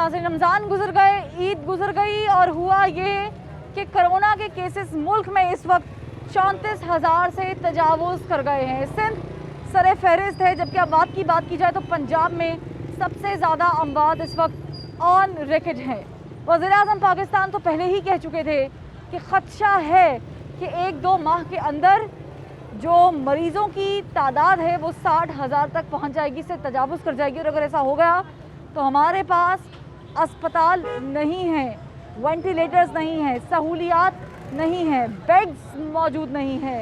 नाज़रीन, रमज़ान गुजर गए, ईद गुजर गई और हुआ ये कि कोरोना के केसेस मुल्क में इस वक्त 34,000 से तजावुज़ कर गए हैं। सिंध सरे फहरिस्त है, जबकि अमवात की बात की जाए तो पंजाब में सबसे ज़्यादा अमवात इस वक्त ऑन रिकॉर्ड हैं। वज़ीर-ए-आज़म पाकिस्तान तो पहले ही कह चुके थे कि ख़दशा है कि 1-2 माह के अंदर जो मरीज़ों की तादाद है वो 60,000 तक पहुंच जाएगी, से तजावुज़ कर जाएगी। और अगर ऐसा हो गया तो हमारे पास अस्पताल नहीं है, वेंटिलेटर्स नहीं है, सहूलियात नहीं है, बेड्स मौजूद नहीं है।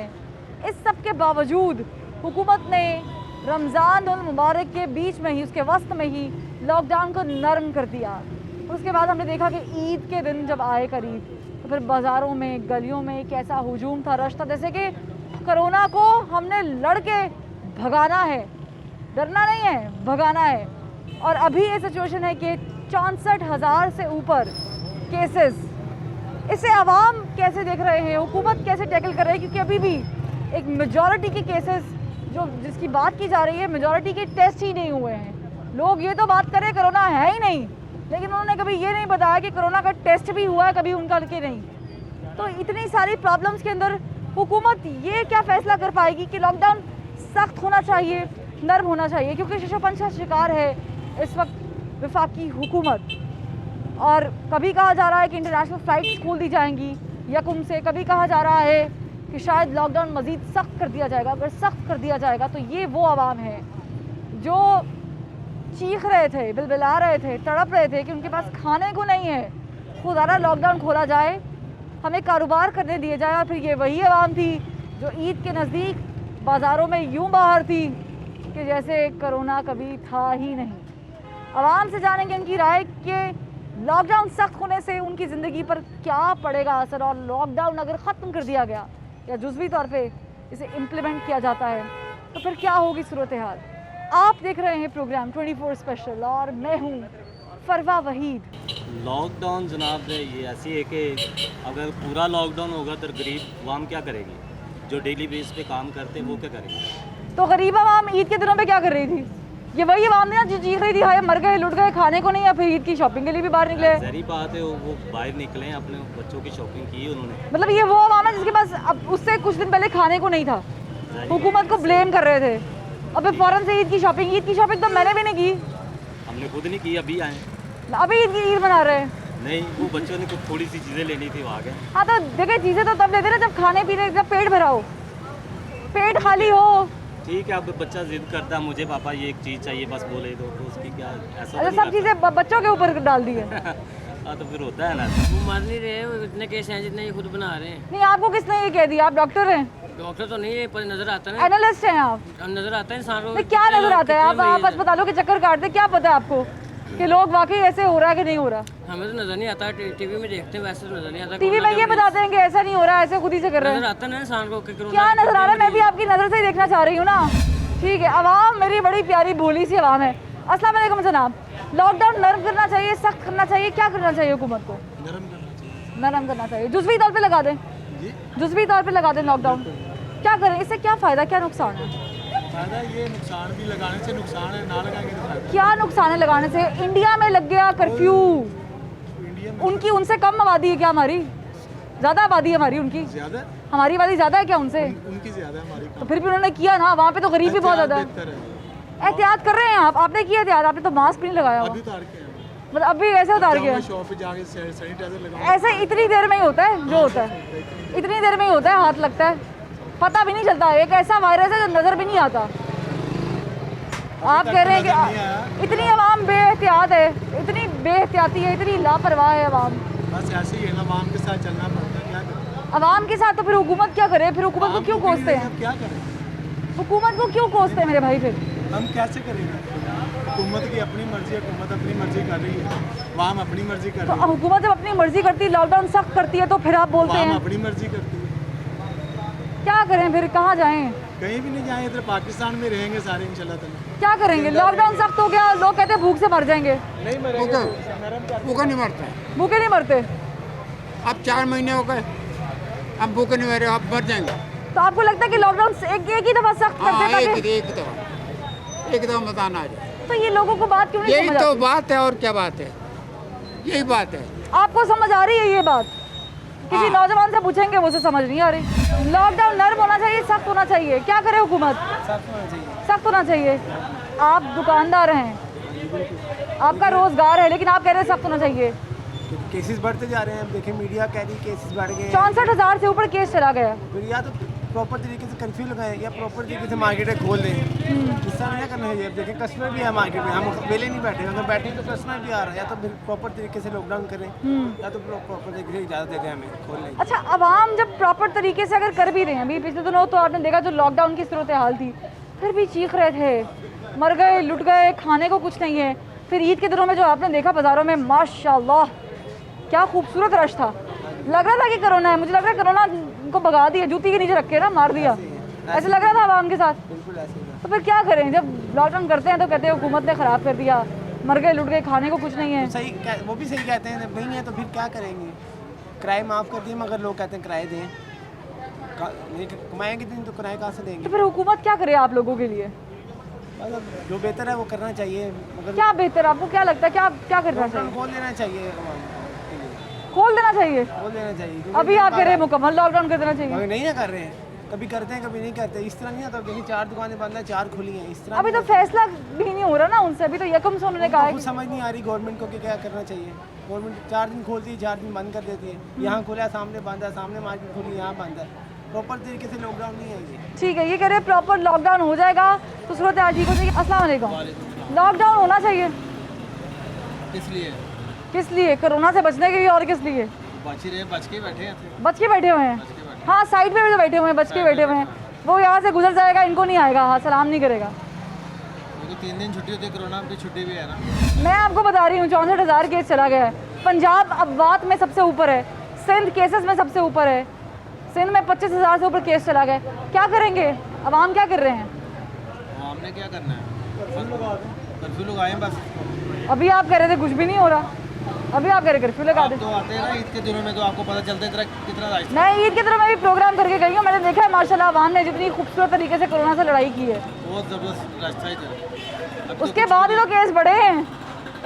इस सब के बावजूद हुकूमत ने रमज़ान उल मुबारक के बीच में ही, उसके वस्त में ही लॉकडाउन को नरम कर दिया। उसके बाद हमने देखा कि ईद के दिन जब आए करीब तो फिर बाज़ारों में, गलियों में कैसा हुजूम था, रश था, जैसे कि कोरोना को हमने लड़के भगाना है, डरना नहीं है, भगाना है। और अभी ये सिचुएशन है कि 64,000 से ऊपर केसेस। इसे आवाम कैसे देख रहे हैं, हुकूमत कैसे टैकल कर रही है, क्योंकि अभी भी एक मेजॉरिटी के केसेस जो जिसकी बात की जा रही है, मेजॉरिटी के टेस्ट ही नहीं हुए हैं। लोग ये तो बात करें कोरोना है ही नहीं, लेकिन उन्होंने कभी ये नहीं बताया कि कोरोना का टेस्ट भी हुआ है कभी उनका कि नहीं। तो इतनी सारी प्रॉब्लम्स के अंदर हुकूमत ये क्या फ़ैसला कर पाएगी कि लॉकडाउन सख्त होना चाहिए, नर्म होना चाहिए, क्योंकि शिशोपंच का शिकार है इस वक्त वफाकी हुकूमत। और कभी कहा जा रहा है कि इंटरनेशनल फ़्लाइट्स खोल दी जाएंगी यकम से, कभी कहा जा रहा है कि शायद लॉकडाउन मज़ीद सख्त कर दिया जाएगा। अगर सख्त कर दिया जाएगा तो ये वो आवाम है जो चीख रहे थे, बिलबिला रहे थे, तड़प रहे थे कि उनके पास खाने को नहीं है। खुदारा लॉकडाउन खोला जाए, हमें कारोबार करने दिए जाए। और फिर ये वही आवाम थी जो ईद के नज़दीक बाज़ारों में यूं बाहर थी कि जैसे कोरोना कभी था ही नहीं। आवाम से जानेंगे उनकी राय कि लॉकडाउन सख्त होने से उनकी ज़िंदगी पर क्या पड़ेगा असर, और लॉकडाउन अगर ख़त्म कर दिया गया या जुज़वी तौर पे इसे इम्प्लीमेंट किया जाता है तो फिर क्या होगी सूरत हाल। आप देख रहे हैं प्रोग्राम 24 स्पेशल और मैं हूँ फरवा वहीद। लॉकडाउन जनाब ये ऐसी है कि अगर पूरा लॉकडाउन होगा तो गरीब आवाम क्या करेगी, जो डेली बेस पे काम करते हैं वो क्या करेंगे। तो गरीब आवाम ईद के दिनों पे क्या कर रही थी? ये वही आवाम ने जो चीख रही थी हाय मर गए, लुट गए, खाने को नहीं, या फिर ईद की शॉपिंग के लिए भी बाहर निकले। सारी बात है वो बाहर निकले, अपने बच्चों की शॉपिंग की उन्होंने। मतलब ये वो आवाम है जिसके पास अब उससे कुछ दिन पहले खाने को नहीं था, हुकूमत को ब्लेम कर रहे थे, और फिर फ़ौरन से ईद की शॉपिंग तो मैंने भी नहीं की, हमने खुद नहीं की, अभी आए, अभी ईद मना रहे हैं। नहीं वो बच्चों ने कुछ थोड़ी सी चीज़ें लेनी थी, वो आ गए। हाँ तो देखिए चीज़ें तो तब लेते ना जब खाने पीने, जब पेट भरा हो, पेट खाली हो। ठीक है, अब बच्चा जिद करता है मुझे पापा ये एक चीज़ चाहिए, बस बोले दो तो उसकी क्या ऐसा अच्छा सब चीज़ें बच्चों के ऊपर डाल दी है। हाँ तो फिर होता है ना। वो मर नहीं रहे, वो इतने केस हैं जितने ये खुद बना रहे हैं। नहीं आपको किसने ये कह दिया? आप डॉक्टर हैं? डॉक्टर तो नहीं है, पर नजर आता है, एनालिस्ट हैं आप? नजर आता है इंसान को। नहीं क्या नजर आता है? आप अस्पतालों के चक्कर काटते, क्या पता है आपको कि लोग वाकई ऐसे हो रहा है कि नहीं हो रहा? हमें तो नजर नहीं आता, टीवी में देखते हैं, वैसे तो नजर नहीं आता। टीवी में ये बताते हैं कि ऐसा नहीं हो रहा, ऐसे खुद ही से कर रहे हैं। नजर आता है ना इंसान को कि क्या नजर आ रहा है? मैं भी आपकी नजर से ही देखना चाह रही हूँ ना। ठीक है, आवाम मेरी बड़ी प्यारी भोली सी आवाम है। अस्सलाम वालेकुम जनाब, लॉकडाउन नरम करना चाहिए, सख्त करना चाहिए, क्या करना चाहिए हुकूमत को? नरम करना चाहिए, जुज़वी तौर पे लगा दें, जुज़वी तौर पे लगा दें लॉकडाउन। क्या करें, इससे क्या फ़ायदा, क्या नुकसान है? फ़ायदा ये, नुकसान भी लगाने से नुकसान है, ना लगाएंगे तो फायदा। क्या नुकसान है लगाने से? इंडिया में लग गया कर्फ्यू, उनकी उनसे कम आबादी है क्या हमारी? ज़्यादा आबादी है हमारी, उनकी ज़्यादा, हमारी वाली ज़्यादा है क्या उनसे? उनकी ज़्यादा, हमारी तो फिर भी उन्होंने किया ना, वहाँ पे तो गरीब भी बहुत ज़्यादा है। बेहतर है। एहतियात कर रहे हैं आप, आपने किया एहतियात? आपने तो मास्क भी नहीं लगाया हुआ, अभी उतार के आए। मतलब अभी ऐसे उतार गया। शॉप पे जाके सैनिटाइजर लगाओ, ऐसे इतनी देर में ही होता है जो होता है, इतनी देर में ही होता है, हाथ लगता है, पता भी नहीं चलता। एक ऐसा वायरस है जो नज़र भी नहीं आता। आप कह रहे हैं कि इतनी आवाम बेएहतियात है, इतनी बेएहतियाती है, इतनी लापरवाह है आवाम। बस ऐसे ही है ना, आवाम के साथ चलना पड़ता है, क्या करें आवाम के साथ? तो फिर हुकूमत क्या करे? फिर हुकूमत को क्यों कोसते हैं? क्या करें, हुकूमत को क्यों कोसते हैं मेरे भाई? फिर हम कैसे करेंगे? हुकूमत की अपनी मर्जी है, हुकूमत अपनी मर्जी कर रही है, आवाम अपनी मर्जी कर तो रही है। हुकूमत जब अपनी मर्जी करती है, लॉकडाउन सख्त करती है, तो फिर आप बोलते आवाम हैं अपनी मर्जी करती है, क्या करें? फिर कहाँ जाएं? कहीं भी नहीं जाए, इधर पाकिस्तान में रहेंगे सारे इंशाल्लाह ताला। क्या करेंगे? लॉकडाउन सख्त हो गया, लोग कहते हैं भूख से मर जाएंगे। नहीं मरेंगे, भूखा नहीं मरता है। भूखे नहीं मरते? अब 4 महीने हो गए, अब भूखे नहीं मरे, अब मर जाएंगे। तो आपको लगता है कि लॉकडाउन एक ही दफ़ा सख्त कर हाँ, देता है? एक दफा बताना आ जाए। तो ये लोगों को बात क्यों नहीं यही समझ तो आती? बात है, और क्या बात है। यही बात है। आपको समझ आ रही है ये बात? किसी नौजवान से पूछेंगे, वो से समझ नहीं आ रही। लॉकडाउन नर्म होना चाहिए, सख्त होना चाहिए, क्या करे हुकूमत? सख्त होना चाहिए। आप दुकानदार हैं, आपका रोजगार है, लेकिन आप कह रहे हैं सख्त होना चाहिए। केसेस बढ़ते जा रहे हैं। अब देखें मीडिया कह रही है केसेस बढ़ गए हैं। 64,000 से ऊपर केस चला गया। फिर या तो प्रॉपर तरीके से कर्फ्यू लगाएं या प्रॉपर तरीके से मार्केटें खोल दें। इस तरह नहीं करना चाहिए। अब देखें कस्टमर भी है मार्केट में, हम अकेले नहीं बैठे, अगर बैठे तो कस्टमर भी आ रहा है। या तो फिर प्रॉपर तरीके से लॉकडाउन करें या तो प्रॉपर तरीके से इजाज़त दे दें हमें खोलने की। अच्छा, आवाम जब प्रॉपर तरीके से अगर कर भी रहे हैं, अभी पिछले दिनों तो आपने देखा जो लॉकडाउन की सूरत हाल थी, फिर भी चीख रहे थे, मर गए, लुट गए, खाने को कुछ नहीं है। फिर ईद के दिनों में जो आपने देखा बाज़ारों में, माशाल्लाह क्या खूबसूरत रश था। लग रहा था कि कोरोना है, मुझे लग रहा है कोरोना को भगा दिया, जूती के नीचे रख के ना मार दिया, ऐसे लग रहा था आवाम के साथ। बिल्कुल ऐसे ही। तो फिर क्या करें? जब लॉकडाउन करते हैं तो कहते हैं हुकूमत ने ख़राब कर दिया, मर गए, लुट गए, खाने को कुछ नहीं है। वो भी सही कहते हैं, जब नहीं है तो फिर क्या करेंगे? किराए माफ़ कर दिए, मगर लोग कहते हैं किराए दें, नहीं कमाएंगे दिन तो किराए कहाँ से देंगे? तो फिर हुकूमत क्या करे आप लोगों के लिए? मतलब जो बेहतर है वो करना चाहिए। मगर क्या बेहतर, आपको क्या लगता है, क्या क्या करना चाहिए? खोल देना चाहिए आवाम के लिए, खोल देना चाहिए। खोल देना चाहिए क्योंकि अभी आप कह रहे हैं मुकम्मल लॉकडाउन कर देना चाहिए। मगर नहीं ना कर रहे हैं, कभी करते हैं कभी नहीं करते। इस तरह नहीं होता कि 4 दुकानें बंद हैं 4 खुली हैं, इस तरह अभी तो फैसला भी नहीं हो रहा ना उनसे, अभी तो यकम से उन्होंने कहा है कुछ समझ नहीं आ रही गवर्नमेंट को कि क्या करना चाहिए। गवर्नमेंट 4 दिन खोलती है, 4 दिन बंद कर देती है। यहाँ खुला है, सामने बंद है, सामने मार्केट खुली, यहाँ बंद है। प्रॉपर तरीके से लॉकडाउन नहीं है ये। ठीक है, ये कह रहे हैं प्रॉपर लॉकडाउन हो जाएगा तो सूरत हाल ठीक हो जाएगी। अस्सलाम वालेकुम। लॉकडाउन होना चाहिए इसलिए किस लिए? कोरोना से बचने के लिए और किस लिए? बच ही रहे, बच के बैठे हैं। बच के बैठे हुए हैं। हाँ, साइड पे भी तो बैठे हुए हैं, बच के बैठे हुए हैं। वो यहाँ से गुजर जाएगा, इनको नहीं आएगा, हाँ सलाम नहीं करेगा। क्योंकि 3 दिन छुट्टी होती है, कोरोना की छुट्टी भी है ना। मैं आपको बता रही हूँ 64,000 केस चला गया है। पंजाब अफवात में सबसे ऊपर है, सिंध केसेस में सबसे ऊपर है। सिंध में 25,000 से ऊपर केस चला गया। क्या करेंगे? अवाम क्या कर रहे हैं? हमने क्या करना है? कर्फ्यू लगाएं बस। अभी आप कह रहे थे कुछ भी नहीं हो रहा, अभी आप कह रहे कर्फ्यू लगा दे। तो आते हैं ना ईद के दिनों में, तो आपको पता चलता है कितना राइट। मैं ईद की तरह मैं भी प्रोग्राम करके गई हूँ, मैंने देखा है माशाल्लाह अवाम ने जितनी खूबसूरत तरीके से कोरोना से लड़ाई की है। बहुत ज़बरदस्त रास्ता ही था। उसके बाद ही तो केस बढ़े हैं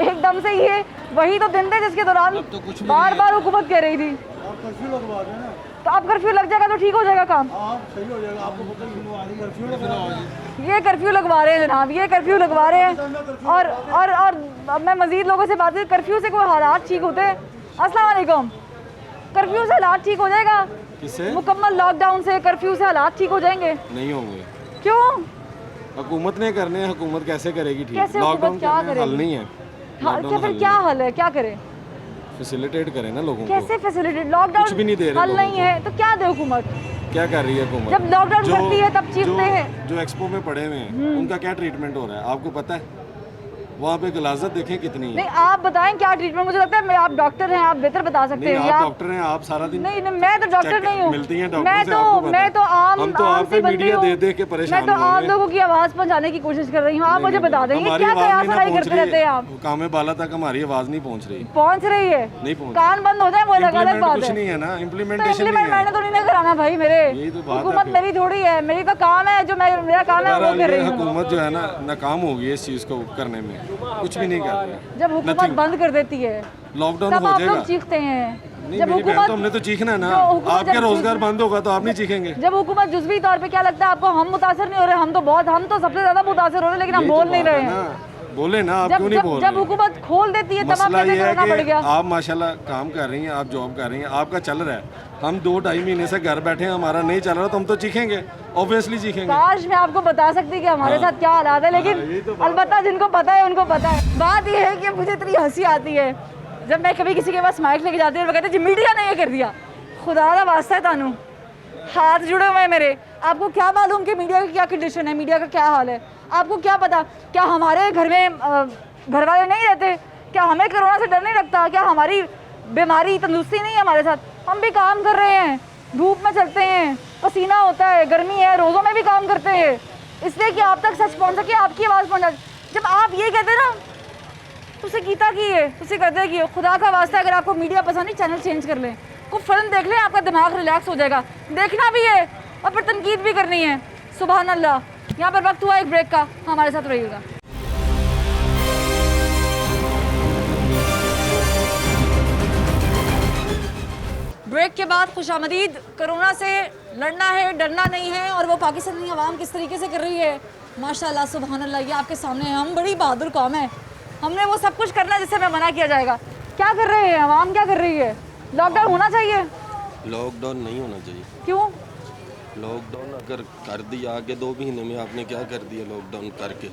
एकदम से। ये वही तो दिन थे जिसके दौरान तो कुछ भी बार बार हुकूमत कह रही थी कर्फ्यू लगवा दें ना, तो अब कर्फ्यू लग जाएगा तो ठीक हो जाएगा काम। आप सही हो जाएगा। आपको पता है कर्फ्यू लगवा ये कर्फ्यू लगवा रहे हैं जनाब, ये कर्फ्यू लगवा रहे हैं। और अब मैं मजीद लोगों से बात करूँ, कर्फ्यू से कोई हालात ठीक होते हैं? अस्सलाम वालेकुम। कर्फ्यू से हालात ठीक हो जाएगा? किससे? मुकम्मल लॉकडाउन से, कर्फ्यू से हालात ठीक हो जाएंगे? नहीं होंगे। क्यों? हुकूमत ने करने हैं, हुकूमत कैसे करेगी ठीक? कैसे हुकूमत लॉकडाउन क्या करने हल करेगी? नहीं है। हाँ, लॉकडाउन फिर हल क्या नहीं हल है? क्या करें? फैसिलिटेट करें ना लोगों को। कैसे फैसिलिटेट? लॉकडाउन कुछ भी नहीं दे रहे हल लोगों नहीं है तो क्या दे हुकूमत? क्या कर रही है हुकूमत? जब लॉकडाउन करती है तब चीखते हैं। जो एक्सपो में पड़े हुए हैं उनका क्या ट्रीटमेंट हो रहा है आपको पता है? वहाँ पे गलाजत देखें कितनी है। नहीं, आप बताएं क्या ट्रीटमेंट? मुझे लगता है आप डॉक्टर हैं, आप बेहतर बता सकते नहीं, हैं। आप डॉक्टर हैं, आप सारा दिन नहीं, मैं तो डॉक्टर नहीं हूँ। मिलती हैं डॉक्टर मैं से, आपको पता है। मैं तो आम हम तो आम आप सी पे बंदी मीडिया हूँ। दे के परेशान मैं तो हो आम गए। लोगों की आवाज़ पहुँचाने की कोशिश कर रही हूँ। आप मुझे बता दें ये हमारी क्या आवाज़ कयास नहीं ना लड़ाई पहुंच करते रहते हैं आप? रही है। कामे बाला तक हमारी आवाज़ नहीं पहुँच रही। पहुँच रही है, नहीं पहुँच कान बंद हो जाए वो अलग Implement बात कुछ है। नहीं है ना, तो इम्प्लीमेंटेशन इम्प्लीमेंट नहीं मैंने है। तो नहीं कराना भाई मेरे। यही तो बात है हुकूमत फिर। मेरी थोड़ी है, मेरी तो काम है, जो मेरा काम है वो बहरहाल कर ये रही हूँ। हुकूमत जो है ना नाकाम होगी इस चीज़ को करने में, कुछ भी नहीं कर रही। जब हुकूमत Nothing। बंद कर देती है लॉकडाउन तब हो आप जाएगा। लोग चीखते हैं। नहीं जब मेरी बहन हुकूमत तो हमने तो चीखना है ना। जो हुकूमत आपके जब रोजगार चीख- बंद होगा तो आप नहीं चीखेंगे। जब हुकूमत जुज़वी तौर पे क्या लगता है आपको? हम मुतासर नहीं हो रहे, हम तो सबसे ज्यादा मुतासर हो रहे हैं, लेकिन हम यही तो बोल नहीं बात रहे है हैं। ना। बोले ना आप जब क्यों नहीं जब बोल जब रहे? हुकूमत खोल देती है तब आप मसला कहते ये हैं है करना पड़ कि गया। आप माशाल्लाह काम कर रही हैं, आप जॉब कर रही हैं, आपका चल रहा है। हम 2-2.5 महीने से घर बैठे हैं, हमारा नहीं चल रहा तो हम तो चीखेंगे, ऑब्वियसली चीखेंगे। काश मैं आपको बता सकती कि हमारे साथ क्या हालात है, लेकिन अलबत्ता जिनको पता है उनको पता है। बात यह है कि मुझे इतनी हंसी आती है जब मैं कभी किसी के पास माइक लेके जाती हूँ और वो कहते हैं जी मीडिया ने ये कर दिया। खुदा का वास्ता है तानू, हाथ जुड़े हुए हैं मेरे। आपको क्या मालूम कि मीडिया की क्या कंडीशन है, मीडिया का क्या हाल है? आपको क्या पता? क्या हमारे घर में घर वाले नहीं रहते? क्या हमें कोरोना से डर नहीं लगता? क्या हमारी बीमारी तंदुरुस्ती नहीं है हमारे साथ? हम भी काम कर रहे हैं, धूप में चलते हैं, पसीना होता है, गर्मी है, रोज़ों में भी काम करते हैं, इसलिए कि आप तक सच पहुंच सके, आपकी आवाज़ पहुंचा। जब आप ये कहते हैं ना तुझे कीता की है, तुझे करते की है, खुदा का वास्ता अगर आपको मीडिया पसंद नहीं चैनल चेंज कर लें, को फिल्म देख लें, आपका दिमाग रिलैक्स हो जाएगा। देखना भी है और फिर तनकीद भी करनी है। सुभान अल्लाह। यहाँ पर वक्त हुआ एक ब्रेक का, हमारे साथ रहिएगा। ब्रेक के बाद खुशामदीद। कोरोना से लड़ना है, डरना नहीं है, और वो पाकिस्तानी आवाम किस तरीके से कर रही है, माशाल्लाह सुभान अल्लाह, ये आपके सामने है। हम बड़ी बहादुर कौम है, हमने वो सब कुछ करना है जिससे हमें मना किया जाएगा। क्या कर रहे हैं आवाम, क्या कर रही है? लॉकडाउन होना चाहिए? लॉकडाउन नहीं होना चाहिए। क्यों? लॉकडाउन अगर कर दिया आगे 2 महीने में, आपने क्या कर दिया लॉकडाउन करके,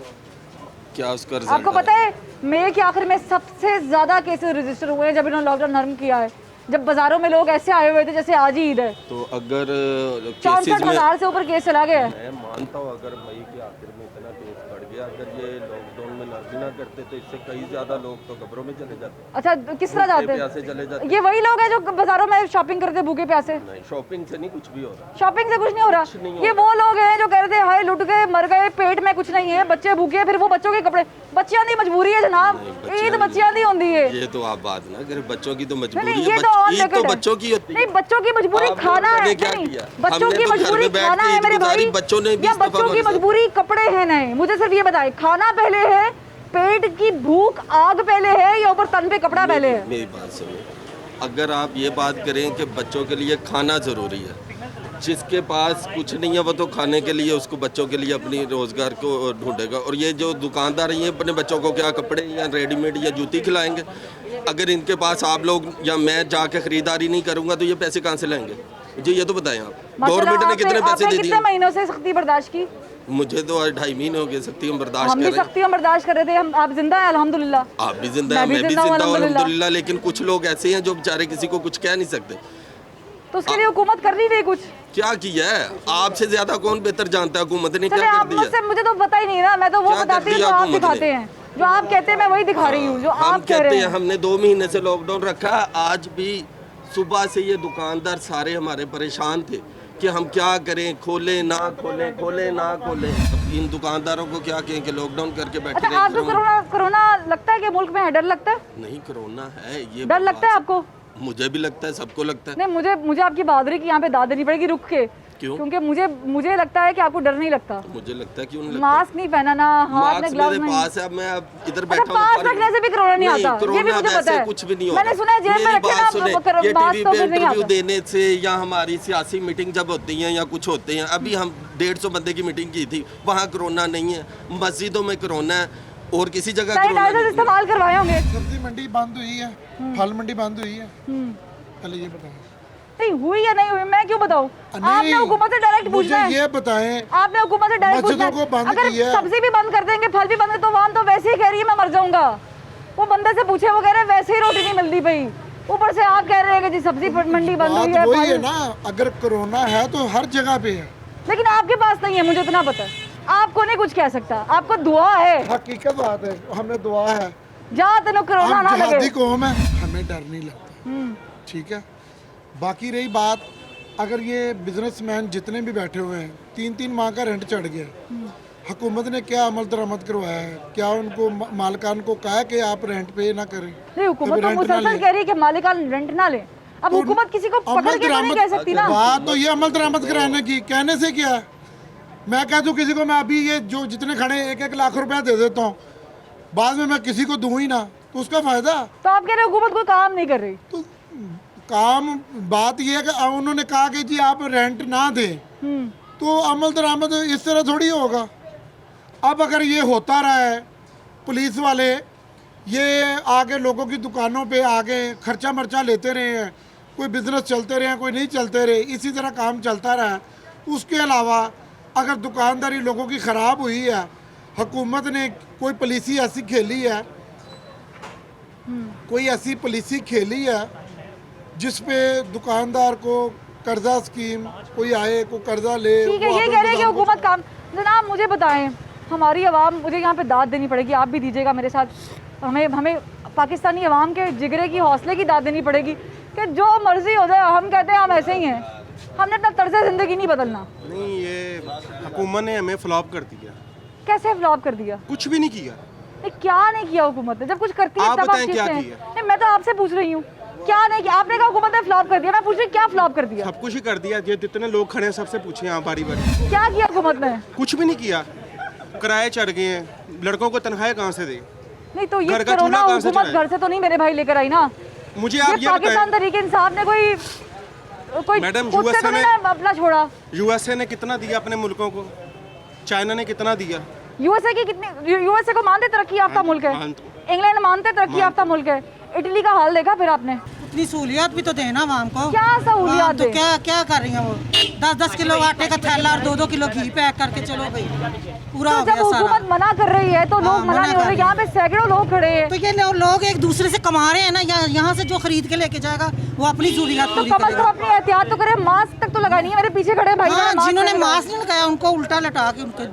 क्या उसका रिजल्ट आपको पता है मई के आखिर में सबसे ज़्यादा केसेस रजिस्टर हुए हैं जब इन्होंने लॉकडाउन नरम किया है, जब बाजारों में लोग ऐसे आए हुए थे जैसे आज ही ईद है। तो अगर 64,000 से ऊपर केस चला गया है। मैं मानता हूँ अगर मई के आखिर में इतना केस बढ़ गया, अगर ये लॉकडाउन में नर्मी ना करते तो इससे कई ज़्यादा लोग तो कब्रों में चले जाते। अच्छा, किस तरह जाते हैं? प्यासे चले जाते। ये वही लोग हैं जो बाजारों में शॉपिंग करते हैं भूखे प्यासे? नहीं, शॉपिंग से नहीं कुछ भी हो रहा। शॉपिंग से कुछ नहीं हो रहा। ये वो लोग हैं जो कह रहे थे हाय लुट गए, मर गए, पेट में कुछ नहीं है, बच्चे भूखे, फिर वो बच्चों के कपड़े। बच्चियां दी मजबूरी है जनाब, ईद बच्चियां दी होती है। ये तो आप बात ना करें, बच्चों की तो मजबूरी नहीं, है, ये तो ऑन ईद तो रिकॉर्ड है। बच्चों की होती है। नहीं, बच्चों की मजबूरी आप खाना लोगों है। ने क्या नहीं, किया? बच्चों हमने की तो घर में मजबूरी बैठ खाना के है ईद मेरे गुजारी, भाई, बच्चों ने भी या इस दफा बच्चों की मदद- मजबूरी कपड़े हैं? नहीं, मुझे सिर्फ ये बताएं, खाना पहले है, पेट की भूख आग पहले है, या ऊपर तन पे कपड़ा पहले है? मेरी बात सुनिए, अगर आप ये बात करें कि बच्चों के लिए खाना ज़रूरी है, जिसके पास कुछ नहीं है वो तो खाने के लिए उसको बच्चों के लिए अपनी रोज़गार को ढूंढेगा। और ये जो दुकानदार हैं ये अपने बच्चों को क्या कपड़े या रेडीमेड या जूती खिलाएंगे? अगर इनके पास आप लोग या मैं जाके ख़रीदारी नहीं करूँगा तो ये पैसे कहाँ से लाएंगे? जी ये तो बताएं आप, गवर्नमेंट ने कितने पैसे दे कितने दिए? महीनों से सख्ती बर्दाश्त की? मुझे तो 2.5 महीने हो गए, सख्ती हम बर्दाश्त हम कर भी रहे हैं। सख्ती बर्दाश्त कर रहे थे। हम, आप जिंदा हैं अल्हम्दुलिल्लाह। आप भी जिंदा हैं, मैं भी जिंदा हूँ अल्हम्दुलिल्लाह, लेकिन कुछ लोग ऐसे हैं जो बेचारे किसी को कुछ कह नहीं सकते। तो उसके लिए हुकूमत कर नहीं रही कुछ? क्या किया है? आपसे ज्यादा कौन बेहतर जानता है हुकूमत ने चले, क्या कर आप दिया? मुझसे, मुझे तो पता ही नहीं ना, मैं तो वो क्या कर बताती हूँ जो दिया आप हुकूमत ने? दिखाते हैं, जो आप कहते हैं मैं वही दिखा रही हूँ, जो हम आप कह कहते रहे हैं हैं। हमने 2 महीने से लॉकडाउन रखा है, आज भी सुबह से ये दुकानदार सारे हमारे परेशान थे कि हम क्या करें, खोलें ना खोलें, खोलें ना खोलें। अब इन दुकानदारों को क्या कहें कि लॉकडाउन करके बैठे अच्छा, रहें आपको घरों में? कोरोना लगता है कि मुल्क में है? डर लगता है? नहीं, कोरोना है, ये डर लगता है आपको? मुझे भी लगता है, सबको लगता है। नहीं, मुझे आपकी बहादुरी की यहाँ पे दाद देनी पड़ेगी रुक के। क्यों? क्योंकि मुझे लगता है कि आपको डर नहीं लगता। मुझे लगता है, क्यों नहीं लगता? मास्क नहीं पहना ना, हाथ में मास्क ग्लव्स मेरे नहीं। पास है, अब मैं अब इधर अच्छा, बैठा हूँ, पास रखने से भी कोरोना नहीं आता, ये भी कोरोना मुझे पता वैसे है। कुछ भी नहीं होता। मैंने सुना है जेब में मेरी रखे बात ना सुने, मास्क ये तो टीवी पे फिर नहीं इंटरव्यू आता। देने से या हमारी सियासी मीटिंग जब होती है या कुछ होते हैं, अभी हम 150 बंदे की मीटिंग की थी, वहाँ कोरोना नहीं है, मस्जिदों में कोरोना है और किसी जगह कोरोना सैनिटाइजर नहीं है। इस्तेमाल करवाए होंगे। सब्जी मंडी बंद हुई है, फल मंडी बंद हुई है, पहले ये बताएं। नहीं हुई या नहीं हुई, मैं क्यों बताऊं? नहीं, आपने हुकूमत से डायरेक्ट पूछना मुझे है। ये बताएं, आपने हुकूमत से डायरेक्ट पूछना मस्जिदों को है। बंद अगर किया है। सब्जी भी बंद कर देंगे, फल भी बंद, तो आवाम तो वैसे ही कह रही है मैं मर जाऊंगा। वो बंदे से पूछे, वो कह रहे हैं वैसे ही रोटी नहीं मिलती भाई, ऊपर से आप कह रहे हैं कि जी सब्जी मंडी बंद हुई बात है, वही है फल। ना, अगर कोरोना है तो हर जगह पे है। लेकिन आपके पास नहीं है, मुझे इतना पता है। आपको नहीं कुछ कह सकता, आपको दुआ है। हकीकत बात है, हमें दुआ है, जा तेन कोरोना हम ना जिहादी लगे। कौम है, हमें डर नहीं लगता, ठीक है। बाकी रही बात, अगर ये बिजनेसमैन जितने भी बैठे हुए हैं, 3-3 माह का रेंट चढ़ गया, हुकूमत ने क्या अमल दरामद करवाया है? क्या उनको मालिकान को कहा है कि आप रेंट पे ना करें? नहीं, हुकूमत तो रेंट ना मुसलसल लें। कह रही है कि मालिकान रेंट ना ले। अब तो हुकूमत किसी को पकड़ के तो नहीं कह सकती ना। बात तो ये अमल दरामद कराने की, कहने से क्या है? मैं कह दूं किसी को मैं अभी ये जो जितने खड़े 1-1 लाख रुपया दे देता हूँ, बाद में मैं किसी को दूं ही ना, तो उसका फायदा। तो आप कह रहे हो हुकूमत कोई काम नहीं कर रही? तो काम, बात ये है कि उन्होंने कहा कि जी आप रेंट ना दें, तो अमल दरामद इस तरह थोड़ी होगा। अब अगर ये होता रहा है, पुलिस वाले ये आगे लोगों की दुकानों पे आगे खर्चा मर्चा लेते रहे हैं, कोई बिजनेस चलते रहे हैं, कोई नहीं चलते रहे, इसी तरह काम चलता रहा है। उसके अलावा अगर दुकानदारी लोगों की ख़राब हुई है, हुकूमत ने कोई पॉलिसी ऐसी खेली है, कोई ऐसी पॉलिसी खेली है जिस पे दुकानदार को कर्जा स्कीम, कोई आए को कर्जा ले, ठीक है, वो ये अपने कह रहे हैं कि दुकान को- हुकूमत काम। जनाब मुझे बताएं, हमारी आवाम, मुझे यहाँ पे दाद देनी पड़ेगी, आप भी दीजिएगा मेरे साथ। हमें पाकिस्तानी आवाम के जिगरे की, हौसले की दाद देनी पड़ेगी कि जो मर्जी हो जाए, हम कहते हैं हम ऐसे ही हैं, हमने अपना तर्ज ज़िंदगी नहीं बदलना। नहीं, ये हुकूमत ने हमें फ्लॉप कर दिया, कैसे फ्लॉप कर दिया? कुछ भी नहीं किया। नहीं, क्या नहीं किया हुकूमत ने? जब कुछ करती है आप तब आप बताएं चीखते क्या हैं। किया? नहीं, मैं तो आपसे पूछ रही हूँ, क्या नहीं किया? आपने कहा हुकूमत ने फ्लॉप कर दिया, मैं पूछ रही हूँ क्या फ्लॉप कर दिया? सब कुछ ही कर दिया, ये जितने लोग खड़े हैं सबसे पूछे यहाँ बारी बारी। क्या किया हुकूमत ने? कुछ भी नहीं किया, किराए चढ़ गए हैं, लड़कों को तनख्वाहें कहाँ से दे? नहीं तो ये घर का कोरोना चूल्हा कहाँ से हुकूमत चलाए? घर से तो नहीं मेरे भाई लेकर आई ना। मुझे आप ये पाकिस्तान बताएं, तरीके इंसाफ ने कोई कोई मैडम, खुद से USA तो नहीं ने- ना अपना छोड़ा। यूएसए ने कितना दिया अपने मुल्कों को, चाइना ने कितना दिया? यूएसए की कितनी, यूएसए को मानते तरक्की याफ्ता मुल्क है, हाँ, इंग्लैंड मानते तरक्की याफ्ता मुल्क है, इटली का हाल देखा फिर आपने? इतनी सहूलियत भी तो देना आवाम को। क्या सहूलियत तो दे? क्या क्या कर रही हैं वो? 10-10 किलो आटे का थैला और 2-2 किलो घी पैक करके चलो भाई, पूरा तो हो जब गया सारा। हुकूमत मना कर रही है तो लोग हाँ, मना मना नहीं हो कर रहे। रही यहाँ पे सैकड़ों लोग खड़े हैं, तो ये लोग एक दूसरे से कमा रहे हैं ना, यहाँ से जो खरीद के लेके जाएगा वो अपनी जरूरियात तो पूरी कम से कम करेगा। अपनी एहतियात तो करे। मास्क तक तो लगानी है। मेरे पीछे खड़े भाई हाँ, ने जिन्होंने नहीं मास्क नहीं लगाया उनको उल्टा लटा के उनके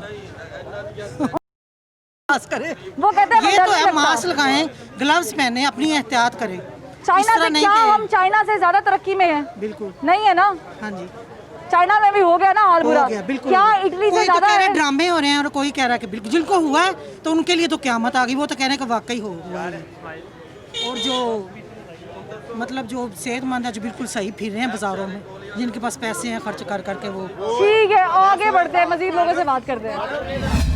मास्क करे। वो कहते हैं ये डर तो नहीं है, लगता। मास्क लगाएं, ग्लव्स पहने, अपनी एहतियात करें। इस चाइना तरह से नहीं क्या कि- हम चाइना से ज्यादा तरक्की में हैं? बिल्कुल नहीं है ना। हाँ जी, चाइना में भी हो गया ना हाल बुरा। हो गया बिल्कुल। क्या इटली से कोई तो ज्यादा कह रहे है? ड्रामे हो रहे हैं और कोई कह रहा है कि बिल्कुल जिनको हुआ है तो उनके लिए तो क्यामत आ गई, वो तो कह रहे हैं कि वाकई हुआ है। और जो मतलब जो सेहतमंद है, जो बिल्कुल सही फिर रहे हैं बाजारों में, जिनके पास पैसे हैं खर्च कर करके, वो ठीक है, आगे बढ़ते हैं, मजीद लोगों से बात करते हैं।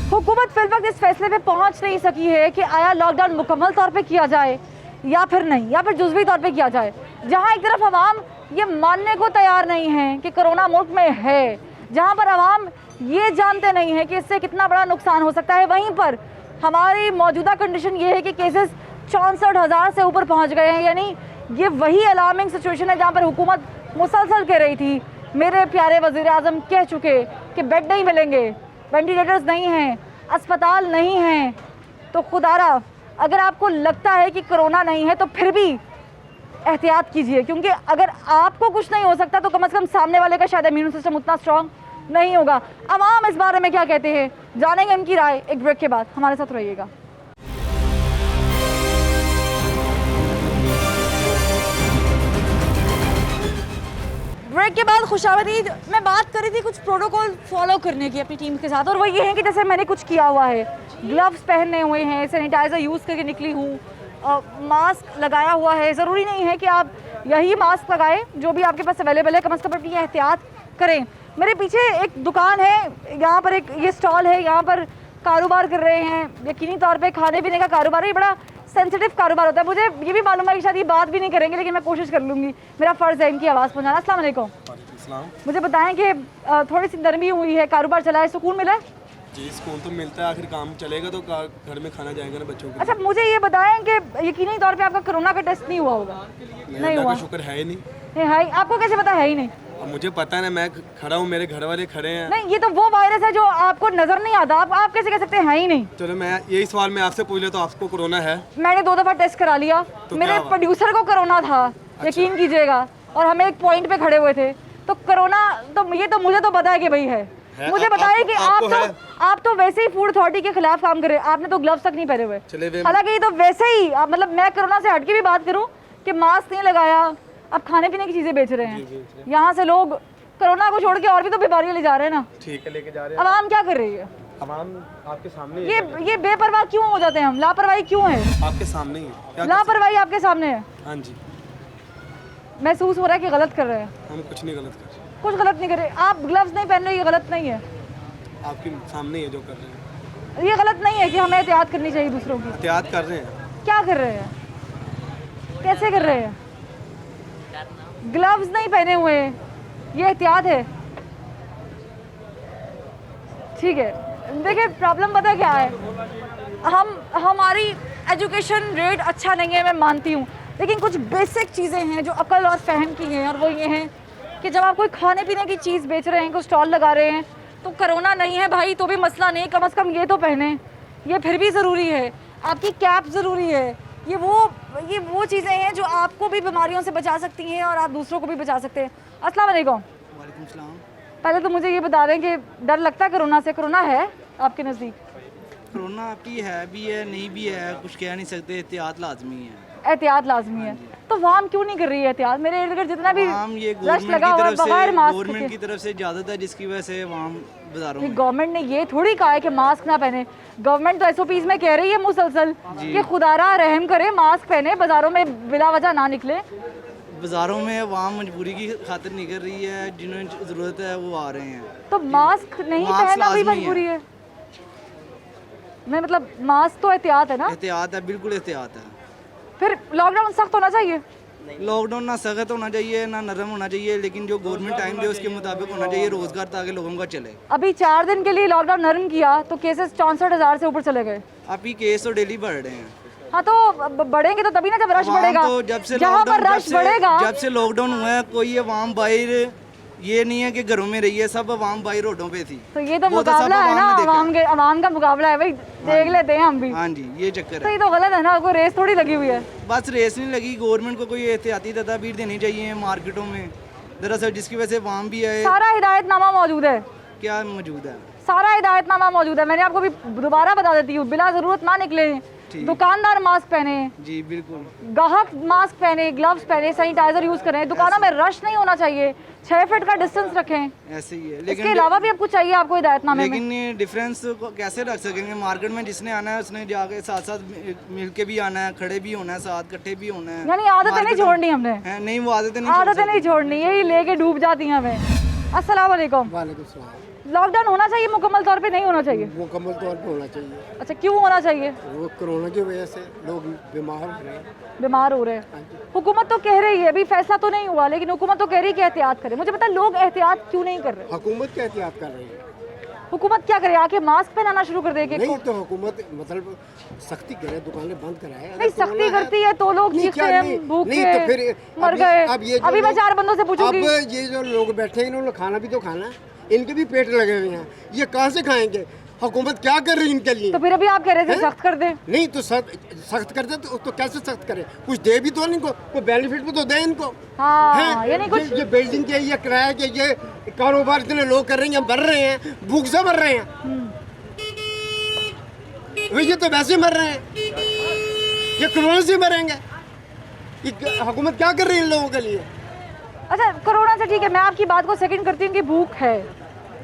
हुकूमत फिल वक्त इस फैसले पे पहुंच नहीं सकी है कि आया लॉकडाउन मुकम्मल तौर पे किया जाए या फिर नहीं, या फिर जुज़वी तौर पे किया जाए। जहां एक तरफ अवाम ये मानने को तैयार नहीं है कि कोरोना मुल्क में है, जहां पर अवाम ये जानते नहीं है कि इससे कितना बड़ा नुकसान हो सकता है, वहीं पर हमारी मौजूदा कंडीशन ये है कि केसेस 64,000 से ऊपर पहुँच गए हैं। यानी ये वही अलार्मिंग सिचुएशन है जहाँ पर हुकूमत मुसलसल कह रही थी, मेरे प्यारे वज़ीर आज़म कह चुके कि बेड नहीं मिलेंगे, वेंटिलेटर्स नहीं हैं, अस्पताल नहीं हैं। तो खुदारा अगर आपको लगता है कि कोरोना नहीं है तो फिर भी एहतियात कीजिए, क्योंकि अगर आपको कुछ नहीं हो सकता तो कम से कम सामने वाले का शायद इम्यून सिस्टम उतना स्ट्रांग नहीं होगा। अवाम इस बारे में क्या कहते हैं, जानेंगे उनकी राय एक ब्रेक के बाद। हमारे साथ रहिएगा। ब्रेक के बाद खुशामदीद। मैं बात कर रही थी कुछ प्रोटोकॉल फॉलो करने की अपनी टीम के साथ, और वो ये है कि जैसे मैंने कुछ किया हुआ है, ग्लव्स पहने हुए हैं, सैनिटाइज़र यूज़ करके निकली हूँ, मास्क लगाया हुआ है। ज़रूरी नहीं है कि आप यही मास्क लगाएं, जो भी आपके पास अवेलेबल है, कम से कम अपनी एहतियात करें। मेरे पीछे एक दुकान है, यहाँ पर एक ये स्टॉल है, यहाँ पर कारोबार कर रहे हैं, यकीनी तौर पे खाने पीने का कारोबार है। ये बड़ा सेंसिटिव कारोबार होता है। मुझे ये भी मालूम है कि शायद ये बात भी नहीं करेंगे, लेकिन मैं कोशिश कर लूँगी, मेरा फ़र्ज़ है इनकी आवाज़ पहुँचाना। अस्सलाम वालेकुम। मुझे बताएं कि थोड़ी सी नरमी हुई है, कारोबार चला है, सुकून मिला है? जी, सुकून तो मिलता है, आखिर काम चलेगा तो घर में खाना जाएगा ना बच्चों अच्छा, मुझे ये बताएं कि यकीनी तौर पे आपका कोरोना का टेस्ट नहीं हुआ होगा? नहीं हुआ। शुक्र है ही नहीं। है, आपको कैसे पता है ही नहीं? अब मुझे पता है ना, मैं खड़ा हूँ, मेरे घर वाले खड़े हैं। नहीं, ये तो वो वायरस है जो आपको नजर नहीं आता, आप कैसे कह सकते हैं ही नहीं? चलो मैं यही सवाल मैं आपसे पूछ लेता हूँ, आपको कोरोना है? मैंने 2 दफा टेस्ट करा लिया, तो मेरे क्या हुआ? प्रोड्यूसर को कोरोना था, यकीन कीजिएगा, और हम एक पॉइंट पे खड़े हुए थे। तो कोरोना तो ये तो मुझे तो पता है कि भाई है। मुझे बताइए कि आप तो वैसे ही फूड अथॉरिटी के खिलाफ काम कर रहे हैं, आपने तो ग्लव्स तक नहीं पहने हुए। हालांकि ये तो वैसे ही मतलब मैं कोरोना से हटके भी बात करूं कि मास्क नहीं लगाया, अब खाने पीने की चीजें बेच रहे हैं, यहाँ से लोग कोरोना को छोड़ के और भी तो बीमारियां ले जा रहे हैं ना। ठीक है, लेके जा रहे अब आम क्या कर रही है? आवाम आपके सामने ये बेपरवाह क्यों हो जाते हैं हम? लापरवाही क्यों है? आपके सामने ही है। लापरवाही आपके सामने है। हाँ जी, महसूस हो रहा है कि गलत कर रहे हैं। हम कुछ नहीं गलत कर रहे, कुछ गलत नहीं कर रहे। आप ग्लव्स नहीं पहन रहे, ये गलत नहीं है। आपके सामने ही है जो कर रहे हैं। ये गलत नहीं है कि हमें एहतियात करनी चाहिए दूसरों की। एहतियात कर रहे हैं। क्या कर रहे हैं? कैसे कर रहे हैं? ग्लव्स नहीं पहने हुए, ये एहतियात है? ठीक है, देखिए प्रॉब्लम पता क्या है, हमारी एजुकेशन रेट अच्छा नहीं है, मैं मानती हूँ, लेकिन कुछ बेसिक चीज़ें हैं जो अकल और फहम की हैं, और वो ये हैं कि जब आप कोई खाने पीने की चीज़ बेच रहे हैं, कोई स्टॉल लगा रहे हैं, तो कोरोना नहीं है भाई तो भी मसला नहीं, कम से कम ये तो पहने, ये फिर भी ज़रूरी है। आपकी कैप ज़रूरी है। ये वो चीज़ें हैं जो आपको भी बीमारियों से बचा सकती हैं और आप दूसरों को भी बचा सकते हैं। अस्सलाम वालेकुम। वालेकुम सलाम। पहले तो मुझे ये बता दें कि डर लगता है कोरोना से? कोरोना है आपके नज़दीक? कोरोना आपकी है भी है, नहीं भी है, कुछ कह नहीं सकते, एहतियात लाजमी है। एहतियात लाजमी है, तो वाम क्यों नहीं कर रही है एहतियात? मेरे इर्द गिर्द जितना भी वाम ये रश लगा हुआ है बगैर मास्क गवर्नमेंट की के। तरफ से इजाज़त है, जिसकी वजह से वाम बाजारों में। गवर्नमेंट ने ये थोड़ी कहा है कि मास्क ना पहने। गवर्नमेंट तो SOPs में कह रही है मुसलसल कि खुदारा रहम करे, मास्क पहने, बाजारों में बिला वजह ना निकले। बाजारों में वाम मजबूरी की खातिर निकल रही है, जिन्हें ज़रूरत है वो आ रहे हैं। तो मास्क नहीं मास्क पहनना भी लाजमी मजबूरी है? नहीं, मतलब मास्क तो एहतियात है ना? एहतियात है, बिल्कुल एहतियात है। फिर लॉकडाउन सख्त होना चाहिए। लॉकडाउन ना सख्त होना चाहिए ना नरम होना चाहिए, लेकिन जो गवर्नमेंट टाइम दे उसके मुताबिक होना चाहिए, रोजगार ताकि लोगों का चले। अभी 4 दिन के लिए लॉकडाउन नरम किया तो केसेस 64,000 से ऊपर चले गए। अभी केस तो डेली बढ़ रहे हैं। हाँ तो बढ़ेंगे तो तभी ना जब रश अवाम बढ़ेगा। तो जब से जहाँ पर लॉकडाउन रश बढ़ेगा, जब से लॉकडाउन हुआ है कोई अवाम बाहर ये नहीं है कि घरों में रही है, सब अवाम बाहर रोडों पे थी। तो ये तो वो तो सब मुकाबला है ना, अवाम ने देखा। अवाम का मुकाबला है भाई, देख लेते हैं हम भी। हाँ जी, ये चक्कर तो है। ये तो गलत है ना, कोई रेस थोड़ी लगी हुई है। बस रेस नहीं लगी, गवर्नमेंट को कोई एहतियाती तदाबीर देनी चाहिए मार्केटों में, दरअसल जिसकी वजह से अवाम भी आए। सारा हिदायतनामा मौजूद है, क्या मौजूद है? सारा हिदायतनामा मौजूद है। मैंने आपको भी दोबारा बता देती हूँ, बिला जरूरत ना निकले, दुकानदार मास्क पहने, जी बिल्कुल, ग्राहक मास्क पहने, ग्लव्स पहने, सैनिटाइजर यूज करें, दुकानों में रश नहीं होना चाहिए, 6 फीट का डिस्टेंस रखें। ऐसे ही है। इसके अलावा भी अब कुछ चाहिए आपको हिदायतनामे में? लेकिन ये डिफरेंस को कैसे रख सकेंगे? मार्केट में जिसने आना है उसने जाके साथ साथ मिल के भी आना है, खड़े भी होना है, साथ इकट्ठे भी होना है। यानी आदतें नहीं छोड़नी हमने, है नहीं, वो आदतें नहीं छोड़नी, यही लेके डूब जाती हैं हमें। अस्सलाम वालेकुम। वालेकुम सलाम। लॉकडाउन होना चाहिए मुकम्मल तौर पे, नहीं होना चाहिए? मुकम्मल तौर पे होना चाहिए। अच्छा, क्यों होना चाहिए? वो कोरोना की वजह से लोग बीमार हो रहे हैं। बीमार हो रहे हैं। हुकूमत तो कह रही है, अभी फैसला तो नहीं हुआ, लेकिन हुकूमत तो कह रही है कि एहतियात करें। मुझे पता है लोग एहतियात क्यों नहीं कर रहे? हुकूमत क्या एहतियात कर रही है? हुकूमत क्या करे, आके मास्क पहनाना शुरू कर देगी? नहीं तो हुकूमत मतलब सख्ती करे, दुकानें बंद कराए। नहीं, सख्ती करती है तो लोग चीखते हैं, भूखे तो फिर मर गए। अभी मैं 4 बंदों से अब पूछूंगी, ये जो लोग बैठे हैं इन्होंने खाना भी तो खाना है, इनके भी पेट लगे हुए हैं, ये कहाँ से खाएंगे? हुकूमत क्या कर रही है इनके लिए? तो फिर अभी आप कह रहे थे सख्त कर दे। नहीं तो सख्त कर दे तो कैसे सख्त करे? कुछ दे भी तो इनको, कोई बेनिफिट भी तो दे इनको। हाँ, यानी कुछ ये बिल्डिंग के, ये किराया के, ये कारोबार इतने लोग कर रहे हैं, मर रहे हैं, भूख से मर रहे हैं। ये तो वैसे मर रहे हैं, ये कोरोना से मरेंगे। ये हुकूमत क्या कर रही है इन लोगों के लिए? अच्छा, कोरोना से ठीक है, मैं आपकी बात को सेकंड करती हूँ कि भूख है,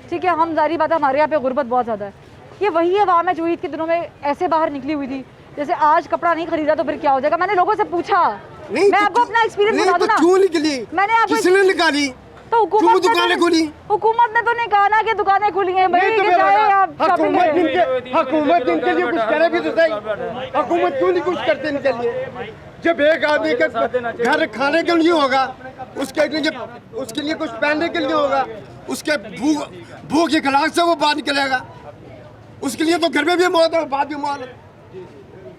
ठीक है, हम जारी बात है, हमारे यहाँ पे गुर्बत बहुत ज़्यादा है। ये वही अवाम है जो ईद के दिनों में ऐसे बाहर निकली हुई थी, जैसे आज कपड़ा नहीं खरीदा तो फिर क्या हो जाएगा। मैंने लोगों से पूछा, मैं आपको अपना एक्सपीरियंस बता दूं ना। क्यों निकली? मैंने आपको किसने निकाली? तो हुकूमत दुकानें खुली? हुकूमत ने तो नहीं कहा ना कि दुकानें खुली हैं भाई, कि जाए आप शॉपिंग करें। हुकूमत इनके लिए कुछ करे भी तो सही। हुकूमत क्यों नहीं कुछ करते इनके लिए? जब एक आदमी के घर खाने के लिए होगा, उसके लिए कुछ पहनने के लिए होगा, उसके भूख के खिलाफ से वो बाहर निकलेगा, उसके लिए तो घर में भी मौत है, बाद भी मौत है।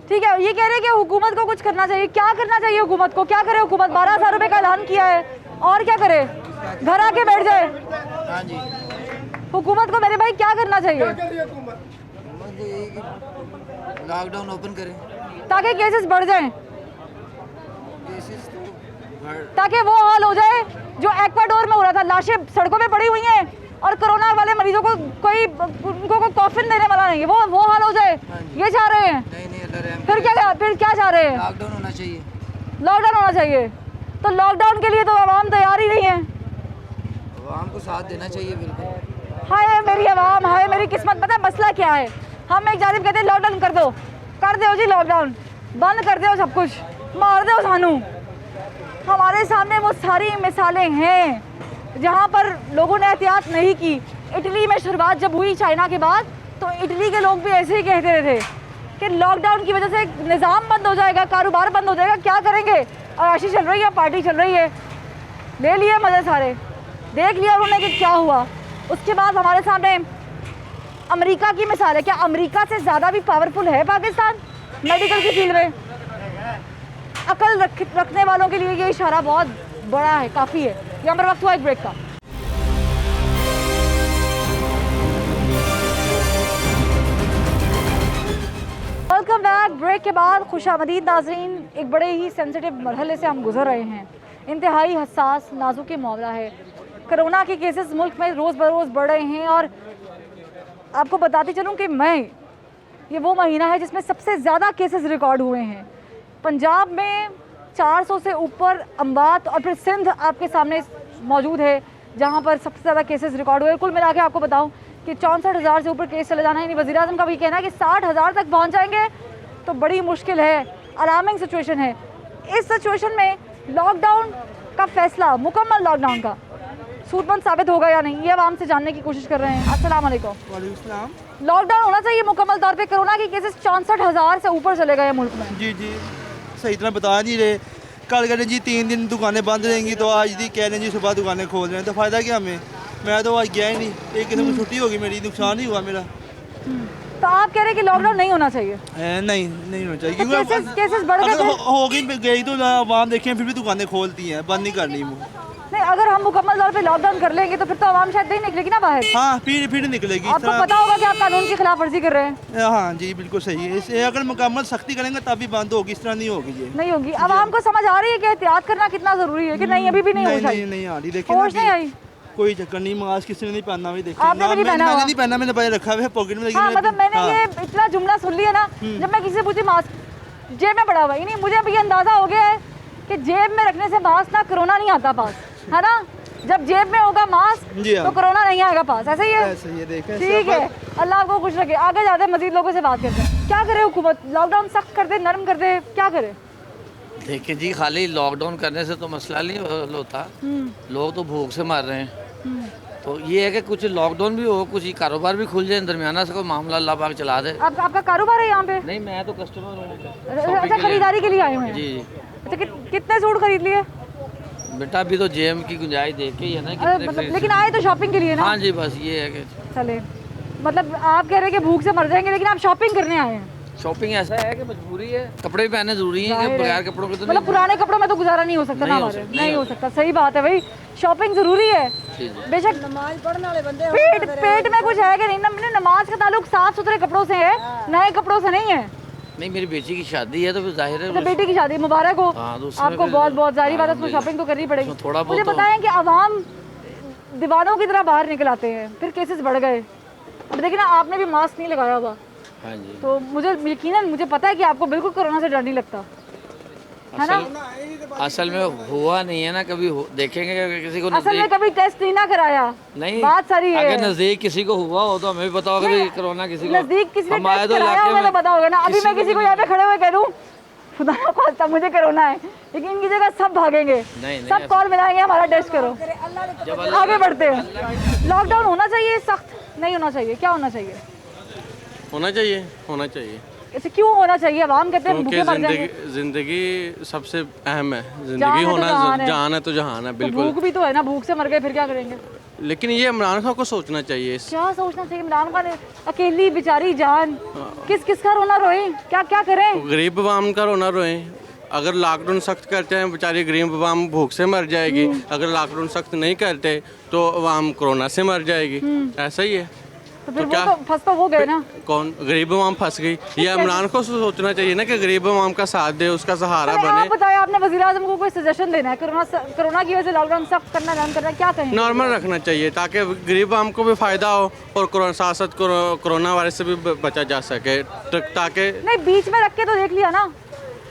ठीक है, ये कह रहे हैं कि हुकूमत को कुछ करना चाहिए। क्या करना चाहिए हुकूमत को? क्या करे हुकूमत? 12,000 रुपए का ऐलान किया है, और क्या करे? घर आके बैठ जाए? हाँ जी, हुकूमत को मेरे भाई क्या करना चाहिए? लॉकडाउन ओपन करें ताकि केसेस बढ़ जाएं, ताकि वो हाल हो जाए जो एक्वाडोर में हो रहा था, लाशें सड़कों पे पड़ी हुई हैं और कोरोना वाले मरीजों को उनको कोई कॉफिन देने वाला नहीं है, वो हाल हो जाए, ये चाह रहे हैं? नहीं, फिर क्या चाह रहे हैं? लॉकडाउन होना चाहिए। लॉकडाउन होना चाहिए। तो लॉकडाउन के लिए तो आवाम तैयार ही नहीं है। आवाम को साथ देना चाहिए बिल्कुल। हाय मेरी आवाम, हाय मेरी किस्मत। पता है मसला क्या है? हम एक जानिब कहते हैं लॉकडाउन कर दो जी, लॉकडाउन बंद कर दो, सब कुछ मार दो सानू। हमारे सामने वो सारी मिसालें हैं जहाँ पर लोगों ने एहतियात नहीं की। इटली में शुरुआत जब हुई चाइना के बाद, तो इटली के लोग भी ऐसे ही कहते थे कि लॉकडाउन की वजह से निज़ाम बंद हो जाएगा, कारोबार बंद हो जाएगा, क्या करेंगे? अयाशी चल रही है, पार्टी चल रही है, ले लिए मज़े सारे, देख लिया उन्होंने कि क्या हुआ। उसके बाद हमारे सामने अमेरिका की मिसाल है। क्या अमेरिका से ज़्यादा भी पावरफुल है पाकिस्तान मेडिकल की फील्ड में? अकल रखने वालों के लिए ये इशारा बहुत बड़ा है, काफ़ी है। यहाँ पर वक्त हुआ एक ब्रेक का। Welcome back. ब्रेक के बाद खुशामदीद नाज़रीन, एक बड़े ही सेंसिटिव मरहले से हम गुजर रहे हैं। इंतहाई हसास नाजुक मामला है। कोरोना के केसेस मुल्क में रोज़ बरोज़ बढ़ रहे हैं और आपको बताती चलूँ कि ये वो महीना है जिसमें सबसे ज़्यादा केसेस रिकॉर्ड हुए हैं। पंजाब में 400 से ऊपर अम्बात, और फिर सिंध आपके सामने मौजूद है जहाँ पर सबसे ज़्यादा केसेस रिकॉर्ड हुए। कुल मिला के आपको बताऊँ कि 64,000 से ऊपर केस चले जाना है। यानी वज़ीर आज़म का भी कहना है कि 60,000 तक पहुँच जाएंगे तो बड़ी मुश्किल है, अलार्मिंग सिचुएशन है। इस सिचुएशन में लॉकडाउन का फैसला, मुकम्मल लॉकडाउन का, सूदमंद साबित होगा या नहीं, ये आवाम से जानने की कोशिश कर रहे हैं। अस्सलाम वालेकुम। लॉकडाउन होना चाहिए मुकम्मल तौर पे? कोरोना के केसेस 64,000 से ऊपर चले गए मुल्क में। जी, सही तरह बता नहीं रहे। कल कह रहे जी 3 दिन दुकानें बंद रहेंगी, तो आज दी कह रहे हैं जी सुबह दुकानें खोल रहे हैं, तो फ़ायदा क्या हमें? मैं तो आज गया ही नहीं, एक किस्म की छुट्टी होगी मेरी, नुकसान ही हुआ मेरा। तो आप कह रहे हैं कि लॉकडाउन नहीं होना चाहिए? नहीं होना चाहिए, तो केसेस बढ़ गए अगर थे। हो गई तो आवाम देखें फिर भी दुकानें खोलती हैं, बंद नहीं करनी वो। नहीं, अगर हम मुकम्मल तौर पे लॉकडाउन कर लेंगे तो फिर तो आवाम शायद नहीं निकलेगी ना बाहर। हाँ, फिर निकलेगी। आपको पता होगा कि आप कानून की खिलाफ वर्जी कर रहे हैं। हाँ जी, बिल्कुल सही है। इसे अगर मुकम्मल सख्ती करेंगे तभी बंद होगी, इस तरह नहीं होगी ये। नहीं होगी। आवाम को समझ आ रही है कि एहतियात करना कितना जरूरी है कि नहीं? अभी भी नहीं हो नहीं नहीं आ रही, देखिए होश नहीं आई। कोई चक्कर नहीं, मास्क किसी ने नहीं पहना हुआ, देखिए आपने भी नहीं पहना हुआ? मैंने नहीं पहना, मैंने पहले रखा हुआ है पॉकेट में। हाँ, मतलब मैंने ये इतना जुमला सुन लिया ना, जब मैं किसी से पूछी मास्क जेब में पड़ा हुआ है, नहीं मुझे अभी अंदाजा हो गया है कि जेब में रखने से मास्क ना कोरोना नहीं आता पास, है ना? जब जेब में होगा मास्क तो कोरोना नहीं आएगा पास, ऐसा ही है? ऐसे ही है, देखें। ठीक है, अल्लाह आपको खुश रखे। आगे जाते हैं, मजीद लोगों से बात करते हैं। क्या करे हुकूमत? लॉकडाउन सख्त कर दे, नरम कर दे, क्या करे? देखिए जी, खाली लॉकडाउन करने से तो मसला नहीं होता, लोग तो भूख से मर रहे हैं। तो ये है कि कुछ लॉकडाउन भी हो, कुछ कारोबार भी खुल जाए, दरमियाना से कोई मामला अल्लाह पाक चला दे। आपका कारोबार है यहाँ पे? नहीं, मैं तो कस्टमर हूँ। अच्छा, खरीदारी के लिए आए हुए हैं? जी। अच्छा, कितने सूट खरीद लिए? बेटा अभी तो जेम की गुंजाइश देख के ही है ना कितने लेकिन आए तो शॉपिंग के लिए ना? हाँ जी, बस ये है कि चले, मतलब आप कह रहे हैं कि भूख से मर जाएंगे, लेकिन आप शॉपिंग करने आए हैं। शॉपिंग ऐसा है कि मजबूरी है, कपड़े भी पहनने जरूरी हैं, कि बगैर कपड़ों के तो मतलब पुराने कपड़ों में तो गुजारा नहीं हो सकता ना हमारे? नहीं हो सकता, सही बात है भाई, शॉपिंग जरूरी है बेशक। नमाज पढ़ने वाले बंदे पेट में कुछ है कि नहीं? नमाज का ताल्लुक साफ सुथरे कपड़ों से है, नए कपड़ों से नहीं है। नहीं, मेरी बेटी की शादी है तो फिर जाहिर है। तो बेटी की शादी मुबारक हो आपको, बहुत बहुत जारी बात है, उसमें शॉपिंग तो करनी पड़ेगी। थोड़ा मुझे बताएं कि अवाम दीवानों की तरह बाहर निकल आते हैं, फिर केसेस बढ़ गए। अब देखिए ना, आपने भी मास्क नहीं लगाया हुआ। हाँ जी। तो मुझे यकीनन मुझे पता है कि आपको बिल्कुल कोरोना से डर नहीं लगता, है ना? असल में हुआ नहीं है ना, कभी देखेंगे किसी को असल में कभी टेस्ट नहीं ना कराया। नहीं, बात सारी है। अगर नजदीक किसी को हुआ हो तो हमें भी पता होगा कि कोरोना किसी को नजदीक किसी ने टेस्ट कराया होगा तो पता होगा ना। अभी मैं किसी को यहाँ पे खड़े हुए कह दूं खुदा ना खास्ता मुझे कोरोना है, लेकिन इनकी जगह सब भागेंगे, सब कॉल मिलाएंगे हमारा टेस्ट करो। आगे बढ़ते हैं। लॉकडाउन होना चाहिए सख्त, नहीं होना चाहिए? क्या होना चाहिए? होना चाहिए, होना चाहिए, ऐसे क्यों होना चाहिए? आवाम कहते हैं भूखे मर जाएंगे। जिंदगी सबसे अहम है, जान जिंदगी है तो होना जहान है। जान है तो जहान है, तो बिल्कुल। भूख भी तो है ना, भूख से मर गए फिर क्या करेंगे? लेकिन ये इमरान खान को सोचना चाहिए। क्या सोचना चाहिए? इमरान खान अकेली बेचारी जान, किस का रोना रोए? क्या क्या करें? गरीब अवाम का रोना रोए। अगर लॉकडाउन सख्त करते हैं बेचारी गरीब अवाम भूख से मर जाएगी, अगर लॉकडाउन सख्त नहीं करते तो अवाम कोरोना से मर जाएगी, ऐसा ही है। तो फिर वो तो फंस तो हो गए ना। कौन? गरीब अवाम फंस गई। ये इमरान को सोचना चाहिए ना कि गरीब अवाम का साथ दे, उसका सहारा बने। आप बताएं, आपने वज़ीर आज़म को कोई सजेशन देना है? कोरोना की वजह से लॉकडाउन सख्त करना, रन करना, क्या कहें? नॉर्मल रखना चाहिए ताकि गरीब आम को भी फ़ायदा हो और साथ साथ कोरोना वायरस से भी बचा जा सके, ताकि नहीं, बीच में रख के तो देख लिया ना,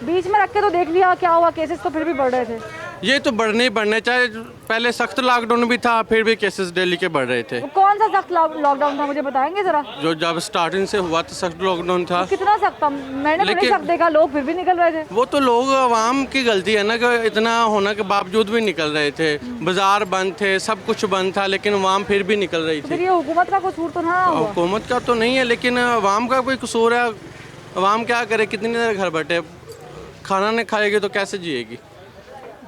बीच में रख के तो देख लिया क्या हुआ, केसेस तो फिर भी बढ़ रहे थे। ये तो बढ़ने ही बढ़ने, चाहे पहले सख्त लॉकडाउन भी था फिर भी केसेस डेली के बढ़ रहे थे। कौन सा सख्त लॉकडाउन था, मुझे बताएंगे जरा? जो जब स्टार्टिंग से हुआ तो सख्त लॉकडाउन था। कितना सख्त था? मैंने तो नहीं सख्त देखा, लोग फिर भी निकल रहे थे। वो तो लोग आवाम की गलती है ना कि इतना होने के बावजूद भी निकल रहे थे, बाजार बंद थे, सब कुछ बंद था, लेकिन आवाम फिर भी निकल रही थी। ये हुकूमत का कसूर तो ना हुआ? हुकूमत का तो नहीं है, लेकिन आवाम का कोई कसूर है। आवाम क्या करे, कितनी देर घर बैठे, खाना नहीं खाएगी तो कैसे जिएगी?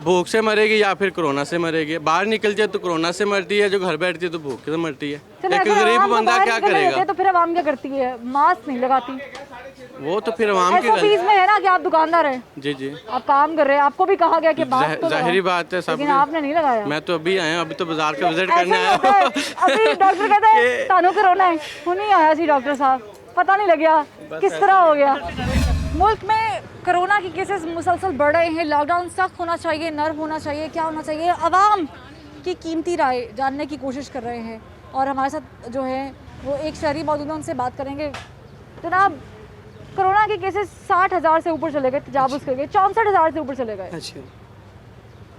भूख से मरेगी या फिर कोरोना से मरेगी। बाहर निकल जाए तो कोरोना से मरती है, जो घर बैठती है तो भूख से मरती है। एक गरीब बंदा क्या करेगा? तो फिर आवाम क्या करती है? मास्क नहीं लगाती। वो तो फिर आवाम की गलती में है ना कि आप दुकानदार हैं। जी जी, आप काम कर रहे हैं, आपको भी कहा गया कि मास्क तो जाहिर बात है सब, लेकिन आपने नहीं लगाया। मैं तो अभी आया, अभी तो बाजार का विजिट करने आया। अभी डॉक्टर कहते हैं तानू कोरोना है, वो नहीं आया सी डॉक्टर साहब, पता नहीं लग गया किस तरह हो गया। मुल्क में कोरोना के केसेस मुसलसल बढ़ रहे हैं। लॉकडाउन सख्त होना चाहिए, नर्म होना चाहिए, क्या होना चाहिए? अवाम की कीमती राय जानने की कोशिश कर रहे हैं और हमारे साथ जो है वो एक शहरी मौजूद है, उनसे बात करेंगे। जनाब, कोरोना के केसेस 60,000 से ऊपर चले गए, तजावुज़ कर गए, 64,000 से ऊपर चले गए। अच्छा,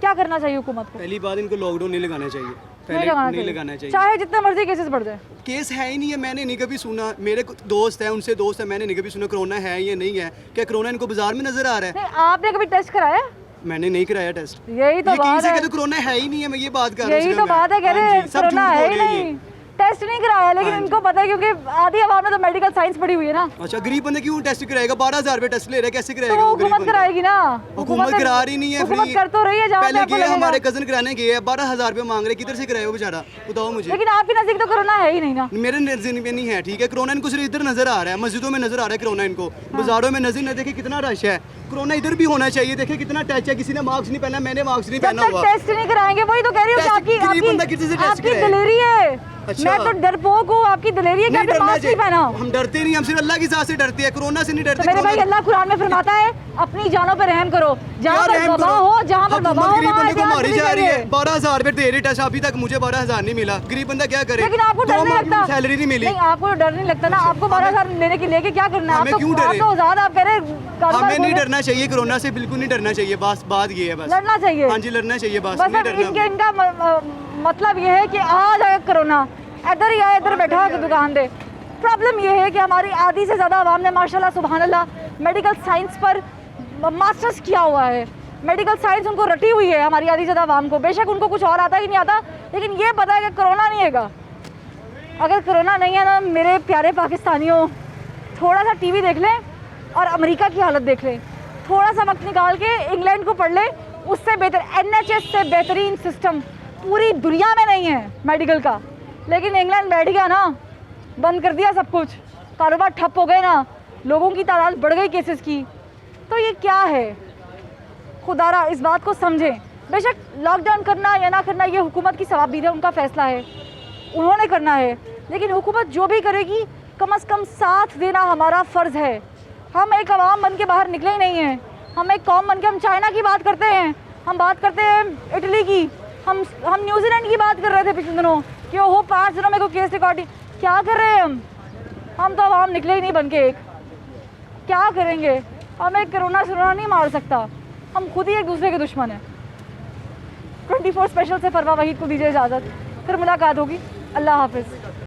क्या करना चाहिए हुकूमत को? पहली बात इनको लॉकडाउन नहीं लगाना चाहिए, नहीं लगाना चाहिए, चाहे जितने मर्जी केसेस बढ़ जाए। केस है ही नहीं है, मैंने नहीं कभी सुना। मेरे दोस्त हैं, उनसे दोस्त है, मैंने नहीं कभी सुना कोरोना है या नहीं है। क्या कोरोना इनको बाजार में नजर आ रहा है? नहीं, आपने कभी टेस्ट कराया? मैंने नहीं कराया टेस्ट। यही तो बात है, कोरोना है ही नहीं है, मैं ये बात कर रहा हूँ। यही तो बात है, कह रहे कोरोना है ही नहीं। टेस्ट नहीं कराया, लेकिन इनको पता है क्योंकि आधी आवाम में तो मेडिकल साइंस पढ़ी हुई है ना। अच्छा, गरीब बंदे क्यों टेस्ट कराएगा? 12,000 रुपए टेस्ट ले रहा है, कैसे तो कराएगा वो वो गरीब हुकूमत बंदा? कराएगी ना। हुकूमत करा रही नहीं है, हुकूमत फ्री कर तो रही है, जहाँ पे पहले आपको गए लगेगा। हमारे कजन कराने गए हैं, 12,000 रुपए मांग रहे, किधर से कराएगा वो बेचारा? बताओ मुझे। लेकिन आपके नजदीक तो कोरोना है ही नहीं ना। मेरे नजर में नहीं है, ठीक है। कोरोना इनको सिर्फ इधर नजर आ रहा है, मस्जिदों में नजर आ रहा है कोरोना इनको, बाजारों में नजर न देखे कितना रश है। कोरोना इधर भी होना चाहिए, देखे कितना टच है, किसी ने मास्क नहीं पहना, मैंने मास्क नहीं जब पहना तक हुआ। टेस्ट नहीं कराएंगे, वही तो कह रही हूँ कि टेस्ट आपकी गरीब बंदा किसी से टेस्ट आपकी कराए? दिलेरी है। अच्छा। मैं तो डरपोक हूँ, आपकी दिलेरी है कि आपने डरना मास्क नहीं चाहिए। पहना। हम डरते नहीं, हम सिर्फ अल्लाह की जात से डरते हैं, कोरोना से नहीं तो डरते। मेरे भाई अल्लाह कुरान में फरमाता है अपनी जानों पे रहम करो, जहाँ पर वबा हो, जहाँ पर वबा हो गरीब वहाँ बंदे को एहतियात मारी करनी जा रही है। चाहिए। 12,000 रुपए दे रही टेस्ट, अभी तक मुझे 12,000 नहीं मिला। गरीब बंदा क्या करे? लेकिन आपको डर नहीं लगता? सैलरी नहीं मिली। नहीं, आपको डर नहीं लगता ना? आपको 12,000 लेने के लेके क्या करना है? हमें क्यों डरे? आप तो आजाद, आप कह रहे कारोबार हमें नहीं खोलो। डरना चाहिए, कोरोना से बिल्कुल नहीं डरना चाहिए, बस बात ये है। बस लड़ना चाहिए। हाँ जी, लड़ना चाहिए, बस बस नहीं अब डरना। इनका मतलब ये है कि आ जाए कोरोना, इधर ही आए, इधर बैठा हो दुकान दे। प्रॉब्लम ये है कि हमारी आधी से ज़्यादा आवाम ने माशाल्लाह सुभान अल्लाह मेडिकल साइंस पर मास्टर्स किया हुआ है। मेडिकल साइंस उनको रटी हुई है, हमारी आधी से ज़्यादा आवाम को। बेशक उनको कुछ और आता ही नहीं आता, लेकिन ये पता है कि कोरोना नहीं हैगा। अगर कोरोना नहीं है ना मेरे प्यारे पाकिस्तानियों, थोड़ा सा टीवी देख लें और अमेरिका की हालत देख लें, थोड़ा सा वक्त निकाल के इंग्लैंड को पढ़ लें, उससे बेहतर NHS से बेहतरीन सिस्टम पूरी दुनिया में नहीं है मेडिकल का। लेकिन इंग्लैंड बैठ गया ना, बंद कर दिया सब कुछ, कारोबार ठप हो गए ना, लोगों की तादाद बढ़ गई केसेस की। तो ये क्या है? खुदारा इस बात को समझें। बेशक लॉकडाउन करना या ना करना ये हुकूमत की सवाबीद है, उनका फ़ैसला है, उन्होंने करना है। लेकिन हुकूमत जो भी करेगी कम से कम साथ देना हमारा फ़र्ज़ है। हम एक आवाम बन के बाहर निकले ही नहीं हैं, हम एक कौम बन के हम चाइना की बात करते हैं, हम बात करते हैं इटली की, हम न्यूजीलैंड की बात कर रहे थे पिछले दिनों कि ओहो 5 दिनों में कोई केस रिकॉर्ड। क्या कर रहे हैं हम तो आवाम निकले ही नहीं बन के। एक क्या करेंगे? हमें कोरोना नहीं मार सकता, हम खुद ही एक दूसरे के दुश्मन हैं। 24 स्पेशल से फरवा वहीद को दीजिए इजाज़त, फिर मुलाकात होगी। अल्लाह हाफिज़।